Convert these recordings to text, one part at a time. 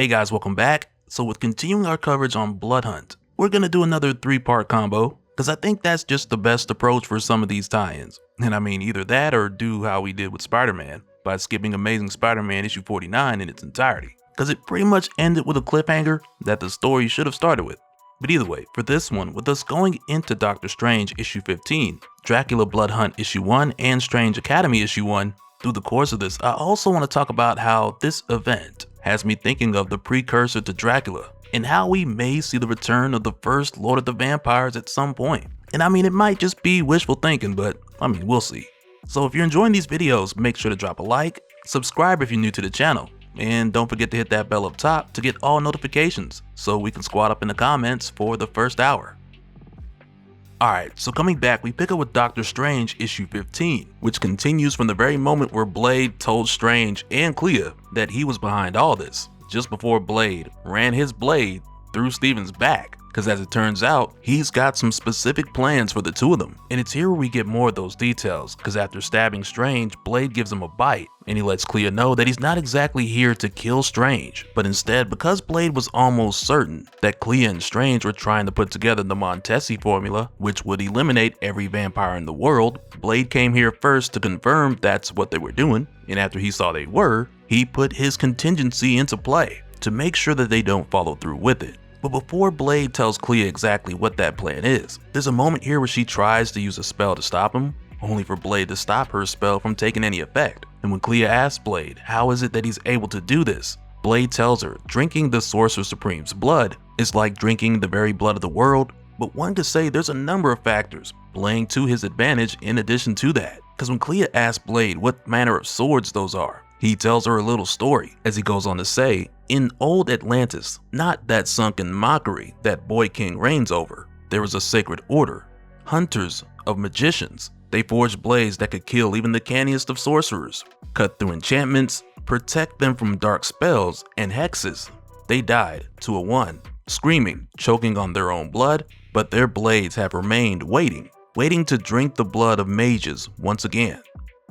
Hey guys, welcome back. So with continuing our coverage on Blood Hunt, we're gonna do another 3-part combo, because I think that's just the best approach for some of these tie-ins. And I mean either that or do how we did with Spider-Man, by skipping Amazing Spider-Man issue 49 in its entirety, because it pretty much ended with a cliffhanger that the story should have started with. But either way, for this one, with us going into Doctor Strange issue 15, Dracula Blood Hunt issue 1, and Strange Academy issue 1, through the course of this, I also want to talk about how this event has me thinking of the precursor to Dracula, and how we may see the return of the first Lord of the Vampires at some point. And I mean, it might just be wishful thinking, but I mean, we'll see. So if you're enjoying these videos, make sure to drop a like, subscribe if you're new to the channel, and don't forget to hit that bell up top to get all notifications so we can squad up in the comments for the first hour. Alright, so coming back, we pick up with Doctor Strange issue 15, which continues from the very moment where Blade told Strange and Clea that he was behind all this, just before Blade ran his blade through Stephen's back. Because as it turns out, he's got some specific plans for the two of them. And it's here where we get more of those details, because after stabbing Strange, Blade gives him a bite, and he lets Clea know that he's not exactly here to kill Strange, but instead, because Blade was almost certain that Clea and Strange were trying to put together the Montesi formula, which would eliminate every vampire in the world, Blade came here first to confirm that's what they were doing, and after he saw they were, he put his contingency into play to make sure that they don't follow through with it. But before Blade tells Clea exactly what that plan is, there's a moment here where she tries to use a spell to stop him, only for Blade to stop her spell from taking any effect. And when Clea asks Blade how is it that he's able to do this, Blade tells her drinking the Sorcerer Supreme's blood is like drinking the very blood of the world, but one could say there's a number of factors playing to his advantage in addition to that. Because when Clea asks Blade what manner of swords those are, he tells her a little story, as he goes on to say, in old Atlantis, not that sunken mockery that Boy King reigns over, there was a sacred order, hunters of magicians. They forged blades that could kill even the canniest of sorcerers, cut through enchantments, protect them from dark spells and hexes. They died 2-1, screaming, choking on their own blood, but their blades have remained waiting to drink the blood of mages once again.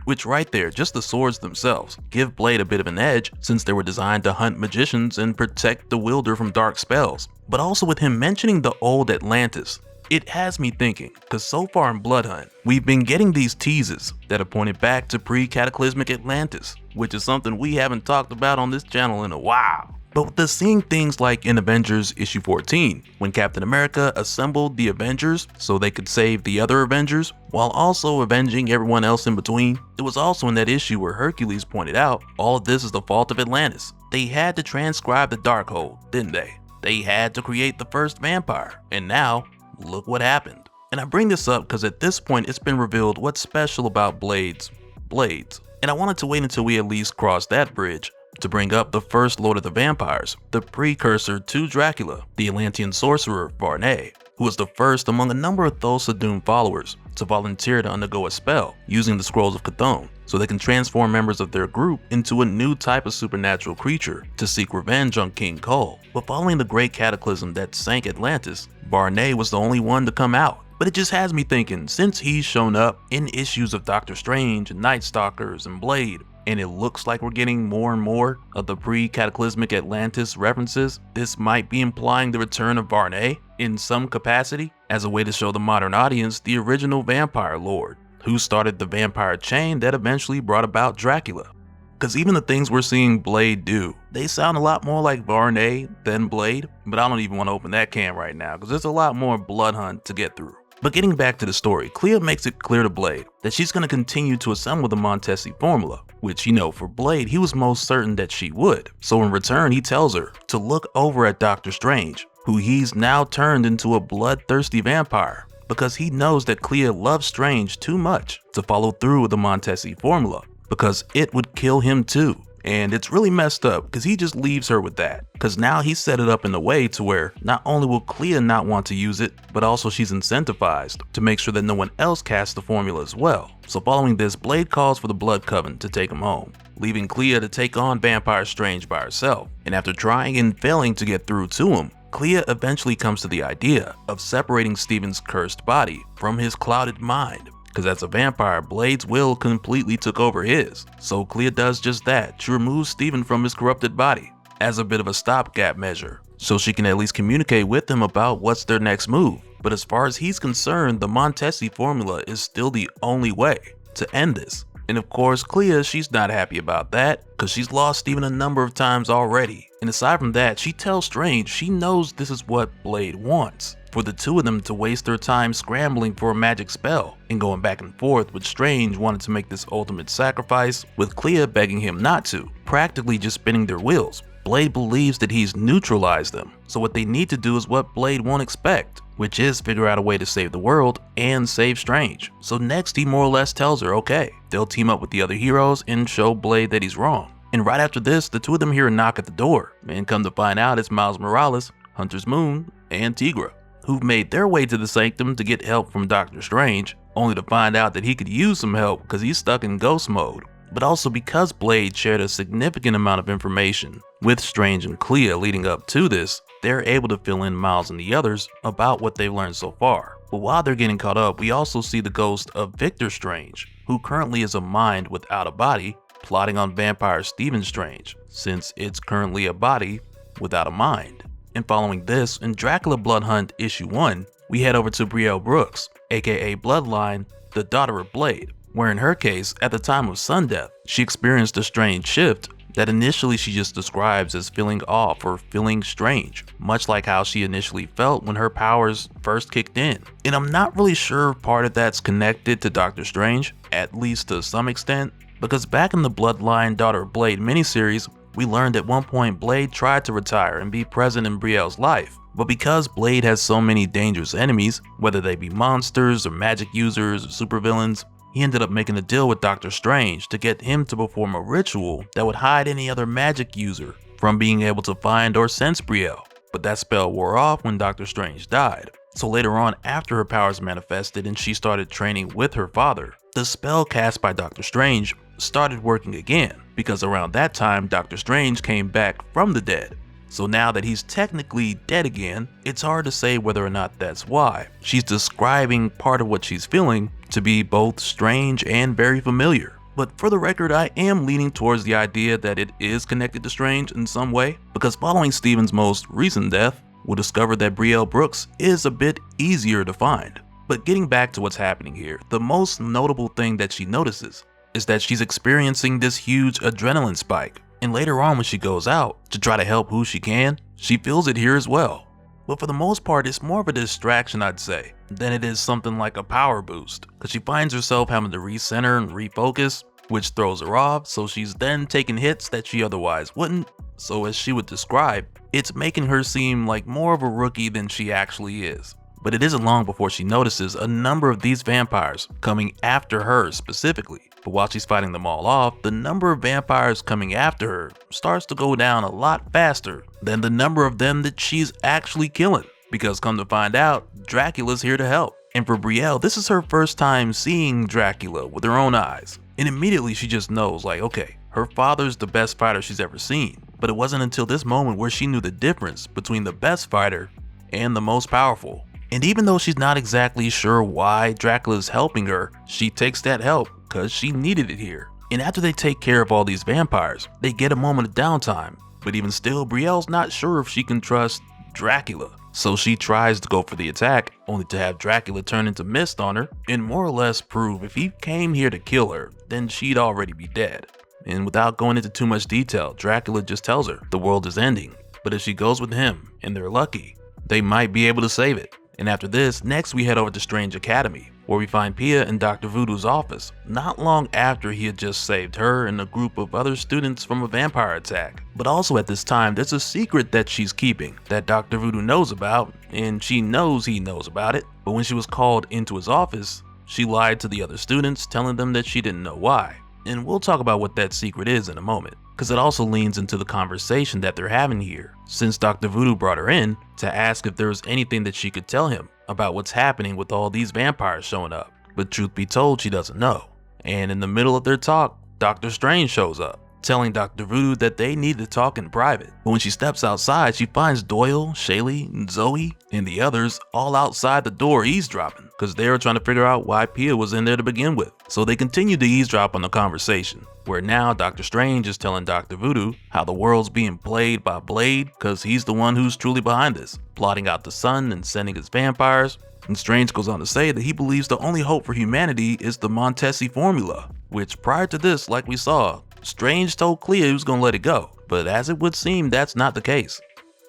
Which right there, just the swords themselves, give Blade a bit of an edge since they were designed to hunt magicians and protect the wielder from dark spells. But also with him mentioning the old Atlantis, it has me thinking, because so far in Blood Hunt, we've been getting these teases that have pointed back to pre-cataclysmic Atlantis, which is something we haven't talked about on this channel in a while. But with us seeing things like in Avengers issue 14, when Captain America assembled the Avengers so they could save the other Avengers, while also avenging everyone else in between, it was also in that issue where Hercules pointed out all of this is the fault of Atlantis. They had to transcribe the Darkhold, didn't they? They had to create the first vampire, and now, look what happened. And I bring this up because at this point it's been revealed what's special about Blade's blades, and I wanted to wait until we at least crossed that bridge to bring up the first Lord of the Vampires, the precursor to Dracula, the Atlantean sorcerer Varney, who was the first among a number of Thulsa Doom followers to volunteer to undergo a spell using the Scrolls of Chthon, so they can transform members of their group into a new type of supernatural creature to seek revenge on King Cole. But following the great cataclysm that sank Atlantis, Varney was the only one to come out. But it just has me thinking, since he's shown up in issues of Doctor Strange and Night Stalkers and Blade, and it looks like we're getting more and more of the pre-cataclysmic Atlantis references, this might be implying the return of Varney in some capacity as a way to show the modern audience the original vampire lord, who started the vampire chain that eventually brought about Dracula. Because even the things we're seeing Blade do, they sound a lot more like Varney than Blade, but I don't even want to open that can right now because there's a lot more Blood Hunt to get through. But getting back to the story, Clea makes it clear to Blade that she's going to continue to assemble the Montesi formula, which, you know, for Blade, he was most certain that she would. So in return, he tells her to look over at Doctor Strange, who he's now turned into a bloodthirsty vampire, because he knows that Clea loves Strange too much to follow through with the Montesi formula, because it would kill him too. And it's really messed up because he just leaves her with that, because now he set it up in a way to where not only will Clea not want to use it, but also she's incentivized to make sure that no one else casts the formula as well. So following this, Blade calls for the Blood Coven to take him home, leaving Clea to take on Vampire Strange by herself. And after trying and failing to get through to him, Clea eventually comes to the idea of separating Stephen's cursed body from his clouded mind, because as a vampire, Blade's will completely took over his. So Clea does just that. She removes Stephen from his corrupted body. as a bit of a stopgap measure, so she can at least communicate with them about what's their next move. But as far as he's concerned, the Montesi formula is still the only way to end this. And of course, Clea, she's not happy about that, because she's lost Steven a number of times already. And aside from that, she tells Strange she knows this is what Blade wants, for the two of them to waste their time scrambling for a magic spell and going back and forth, with Strange wanting to make this ultimate sacrifice, with Clea begging him not to, practically just spinning their wheels. Blade believes that he's neutralized them, so what they need to do is what Blade won't expect, which is figure out a way to save the world and save Strange. So next he more or less tells her, okay, they'll team up with the other heroes and show Blade that he's wrong. And right after this, the two of them hear a knock at the door, and come to find out it's Miles Morales, Hunter's Moon, and Tigra, who've made their way to the Sanctum to get help from Doctor Strange, only to find out that he could use some help because he's stuck in ghost mode. But also because Blade shared a significant amount of information with Strange and Clea leading up to this, they're able to fill in Miles and the others about what they've learned so far. But while they're getting caught up, we also see the ghost of Victor Strange, who currently is a mind without a body, plotting on vampire Stephen Strange, since it's currently a body without a mind. And following this, in Dracula Blood Hunt issue 1, we head over to Brielle Brooks, aka Bloodline, the daughter of Blade, where in her case, at the time of Sun Death, she experienced a strange shift that initially she just describes as feeling off or feeling strange, much like how she initially felt when her powers first kicked in. And I'm not really sure if part of that's connected to Doctor Strange, at least to some extent, because back in the Bloodline Daughter of Blade miniseries, we learned at one point Blade tried to retire and be present in Brielle's life. But because Blade has so many dangerous enemies, whether they be monsters or magic users or supervillains, he ended up making a deal with Doctor Strange to get him to perform a ritual that would hide any other magic user from being able to find or sense Brielle. But that spell wore off when Doctor Strange died. So later on, after her powers manifested and she started training with her father, the spell cast by Doctor Strange started working again, because around that time Doctor Strange came back from the dead. So now that he's technically dead again, it's hard to say whether or not that's why. She's describing part of what she's feeling to be both strange and very familiar. But for the record, I am leaning towards the idea that it is connected to Strange in some way, because following Stephen's most recent death, we'll discover that Brielle Brooks is a bit easier to find. But getting back to what's happening here, the most notable thing that she notices is that she's experiencing this huge adrenaline spike. And later on when she goes out to try to help who she can, she feels it here as well. But for the most part, it's more of a distraction, I'd say, than it is something like a power boost, because she finds herself having to recenter and refocus, which throws her off, so she's then taking hits that she otherwise wouldn't. So as she would describe, it's making her seem like more of a rookie than she actually is. But it isn't long before she notices a number of these vampires coming after her specifically. But while she's fighting them all off, the number of vampires coming after her starts to go down a lot faster than the number of them that she's actually killing. Because come to find out, Dracula's here to help. And for Brielle, this is her first time seeing Dracula with her own eyes. And immediately she just knows, like, okay, her father's the best fighter she's ever seen. But it wasn't until this moment where she knew the difference between the best fighter and the most powerful. And even though she's not exactly sure why Dracula's helping her, she takes that help because she needed it here. And after they take care of all these vampires, they get a moment of downtime. But even still, Brielle's not sure if she can trust Dracula. So she tries to go for the attack, only to have Dracula turn into mist on her and more or less prove if he came here to kill her, then she'd already be dead. And without going into too much detail, Dracula just tells her the world is ending. But if she goes with him, and they're lucky, they might be able to save it. And after this, next we head over to Strange Academy, where we find Pia in Dr. Voodoo's office, not long after he had just saved her and a group of other students from a vampire attack. But also at this time, there's a secret that she's keeping that Dr. Voodoo knows about, and she knows he knows about it. But when she was called into his office, she lied to the other students, telling them that she didn't know why. And we'll talk about what that secret is in a moment, because it also leans into the conversation that they're having here, since Dr. Voodoo brought her in to ask if there was anything that she could tell him about what's happening with all these vampires showing up. But truth be told, she doesn't know. And in the middle of their talk, Doctor Strange shows up. telling Dr. Voodoo that they need to talk in private. But when she steps outside, she finds Doyle, Shaylee, Zoe, and the others all outside the door eavesdropping, because they were trying to figure out why Pia was in there to begin with. So they continue to eavesdrop on the conversation, where now Doctor Strange is telling Dr. Voodoo how the world's being played by Blade because he's the one who's truly behind this, plotting out the sun and sending his vampires. And Strange goes on to say that he believes the only hope for humanity is the Montesi formula, which prior to this, like we saw, Strange told Clea he was gonna let it go, but as it would seem, that's not the case.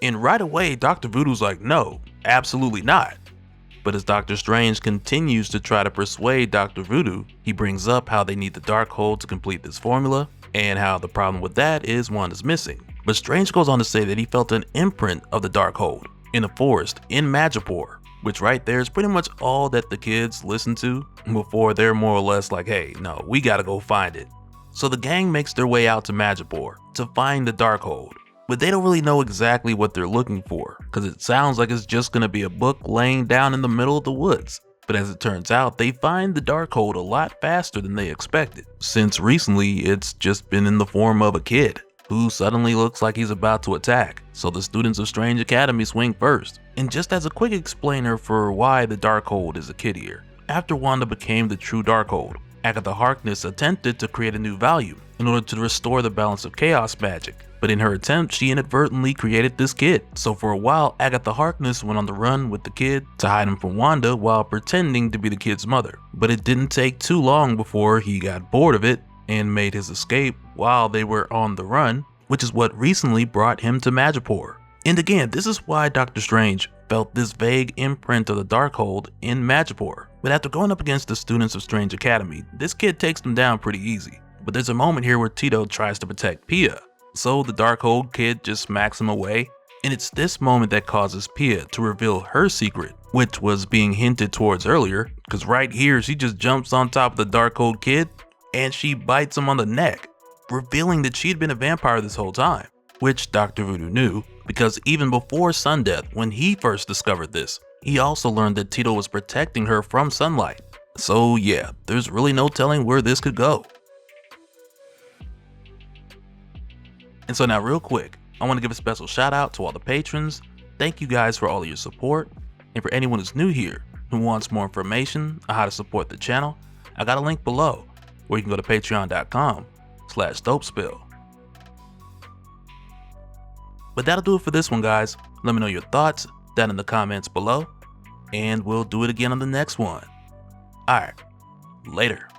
And right away, Dr. Voodoo's like, no, absolutely not. But as Doctor Strange continues to try to persuade Dr. Voodoo, he brings up how they need the Darkhold to complete this formula, and how the problem with that is Wanda's missing. But Strange goes on to say that he felt an imprint of the Darkhold in the forest in Madripoor, which right there is pretty much all that the kids listen to before they're more or less like, hey, no, we gotta go find it. So the gang makes their way out to Madripoor to find the Darkhold, but they don't really know exactly what they're looking for, because it sounds like it's just gonna be a book laying down in the middle of the woods. But as it turns out, they find the Darkhold a lot faster than they expected, since recently it's just been in the form of a kid who suddenly looks like he's about to attack. So the students of Strange Academy swing first. And just as a quick explainer for why the Darkhold is a kid here, after Wanda became the true Darkhold, Agatha Harkness attempted to create a new volume in order to restore the balance of chaos magic, but in her attempt she inadvertently created this kid. So for a while, Agatha Harkness went on the run with the kid to hide him from Wanda while pretending to be the kid's mother. But it didn't take too long before he got bored of it and made his escape while they were on the run, which is what recently brought him to Madripoor. And again, this is why Doctor Strange felt this vague imprint of the Darkhold in Madripoor. But after going up against the students of Strange Academy, this kid takes them down pretty easy. But there's a moment here where Tito tries to protect Pia, so the Darkhold kid just smacks him away. And it's this moment that causes Pia to reveal her secret, which was being hinted towards earlier, because right here she just jumps on top of the Darkhold kid and she bites him on the neck, revealing that she'd been a vampire this whole time, which Dr. Voodoo knew, because even before Sundeath, when he first discovered this, he also learned that Tito was protecting her from sunlight. So yeah, there's really no telling where this could go. And so now real quick, I want to give a special shout out to all the patrons. Thank you guys for all of your support. And for anyone who's new here who wants more information on how to support the channel, I got a link below where you can go to patreon.com/dopespill. But that'll do it for this one, guys. Let me know your thoughts down in the comments below, and we'll do it again on the next one. Alright, later.